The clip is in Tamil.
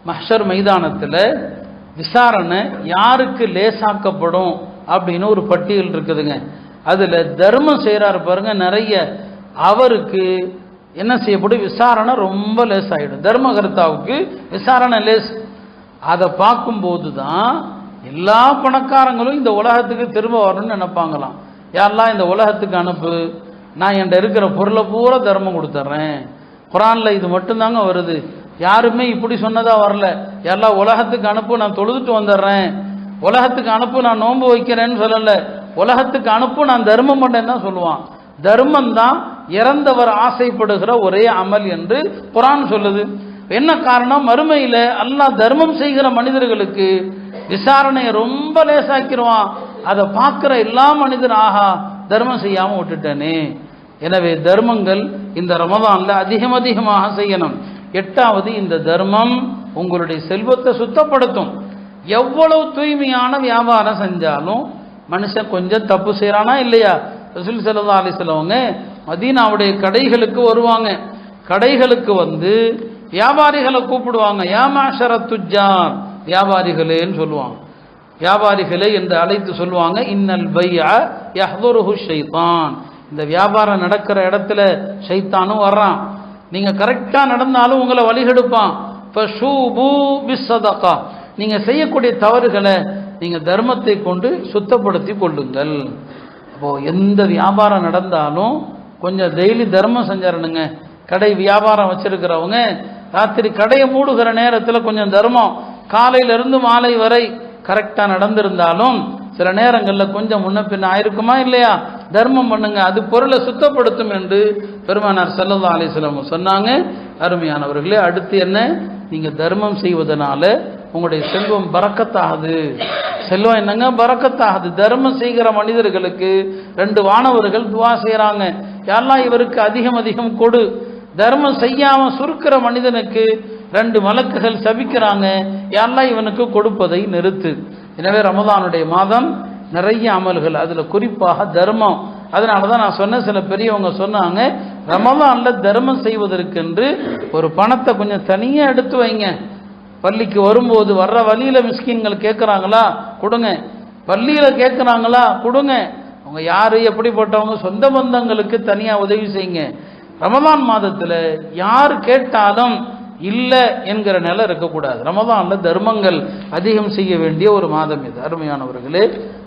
மஹ்ஷர் மைதானத்தில் விசாரணை யாருக்கு லேசாக்கப்படும் அப்படின்னு ஒரு பட்டியல் இருக்குதுங்க. அதில் தர்மம் செய்கிறாரு பாருங்க நிறைய, அவருக்கு என்ன செய்யப்படும், விசாரணை ரொம்ப லேசாகிடும். தர்மகர்த்தாவுக்கு விசாரணை லேஸ். அதை பார்க்கும்போது தான் எல்லா பணக்காரங்களும் இந்த உலகத்துக்கு திரும்ப வரணும்னு நினைப்பாங்களாம். யாரெல்லாம் இந்த உலகத்துக்கு அனுப்பு, நான் என்கிட்ட இருக்கிற பொருளை பூரா தர்மம் கொடுத்துட்றேன். குரானில் இது மட்டும்தாங்க வருது, யாருமே இப்படி சொன்னதா வரல. யாரெல்லாம் உலகத்துக்கு அனுப்பு, நான் தொழுதுட்டு வந்துடுறேன், உலகத்துக்கு அனுப்பு நான் நோன்பு வைக்கிறேன்னு சொல்லலை, உலகத்துக்கு அனுப்பு நான் தர்மம் பண்ணேன்னு தான் சொல்லுவான். தர்மம் தான் இறந்தவர் ஆசைப்படுகிற ஒரே அமல் என்று குரான் சொல்லுது. என்ன காரணம், மறுமையில் அல்லாஹ் தர்மம் செய்கிற மனிதர்களுக்கு விசாரணையை ரொம்ப லேசாக்கிடுவான். அதை பார்க்குற எல்லா மனிதரும் ஆஹா தர்மம் செய்யாமல் விட்டுட்டேனே. எனவே தர்மங்கள் இந்த ரமதான்ல அதிகமாக செய்யணும். 8வது, இந்த தர்மம் உங்களுடைய செல்வத்தை சுத்தப்படுத்தும். எவ்வளவு தூய்மையான வியாபாரம் செஞ்சாலும் மனுஷன் கொஞ்சம் தப்பு செய்கிறானா இல்லையா? ரசூல் ஸல்லல்லாஹு அலைஹி வஸல்லம் மதீனாவுடைய கடைகளுக்கு வருவாங்க. கடைகளுக்கு வந்து வியாபாரிகளை கூப்பிடுவாங்க, யா மாஷரத் துஜ்ஜார், வியாபாரிகளேன்னு சொல்லுவாங்க. வியாபாரிகளே என்று அழைத்து சொல்லுவாங்க, இன்னல் பைஅ யஹ்துருஹு ஷைத்தான், இந்த வியாபாரம் நடக்கிற இடத்துல ஷைத்தானும் வர்றான். நீங்க கரெக்டா நடந்தாலும் உங்களை வழிகெடுப்பான். ஃபஷூபு பிஸ்ஸதகா, நீங்க செய்யக்கூடிய தவறுகளை நீங்க தர்மத்தை கொண்டு சுத்தப்படுத்தி கொள்ளுங்கள். அப்போ எந்த வியாபாரம் நடந்தாலும் கொஞ்சம் டெய்லி தர்மம் செஞ்சிடணுங்க. கடை வியாபாரம் வச்சிருக்கிறவங்க ராத்திரி கடையை மூடுகிற நேரத்தில் கொஞ்சம் தர்மம், காலையிலிருந்து மாலை வரை கரெக்டாக நடந்திருந்தாலும் சில நேரங்களில் கொஞ்சம் முன்ன பின்ன ஆயிருக்குமா இல்லையா, தர்மம் பண்ணுங்க, அது பொருளை சுத்தப்படுத்தும் என்று பெருமானார் ஸல்லல்லாஹு அலைஹி வஸல்லம் சொன்னாங்க. அருமையானவர்களே, அடுத்து என்ன, நீங்க தர்மம் செய்வதனால உங்களுடைய செல்வம் பரக்கத்தாகுது. செல்வம் என்னங்க, பரக்கத்தாகுது. தர்மம் செய்கிற மனிதர்களுக்கு 2 வானவர்கள் துவா செய்கிறாங்க, யாரெல்லாம் இவருக்கு அதிகம் கொடு. தர்மம் செய்யாம சுருக்கிற மனிதனுக்கு 2 மலக்குகள் சபிக்கிறாங்க, யாரெல்லாம் இவனுக்கு கொடுப்பதை நிறுத்து. எனவே ரமதானுடைய மாதம் நிறைய அமல்கள், அதுல குறிப்பாக தர்மம். அதனால தான் நான் சொன்ன, சில பெரியவங்க சொன்னாங்க, ரமதான்ல தர்மம் செய்வதற்கென்று ஒரு பணத்தை கொஞ்சம் தனியா எடுத்து வைங்க. பள்ளிக்கு வரும்போது வர்ற வழியில மிஸ்கின்கள் கேட்குறாங்களா கொடுங்க, பள்ளியில கேட்குறாங்களா கொடுங்க. அவங்க யாரு எப்படிப்பட்டவங்க, சொந்த பந்தங்களுக்கு தனியா உதவி செய்யுங்க. ரமதான் மாதத்துல யார் கேட்டாலும் இல்லை என்கிற நிலை இருக்கக்கூடாது. ரமதான்ல தர்மங்கள் அதிகம் செய்ய வேண்டிய ஒரு மாதம் இது. அருமையானவர்களே,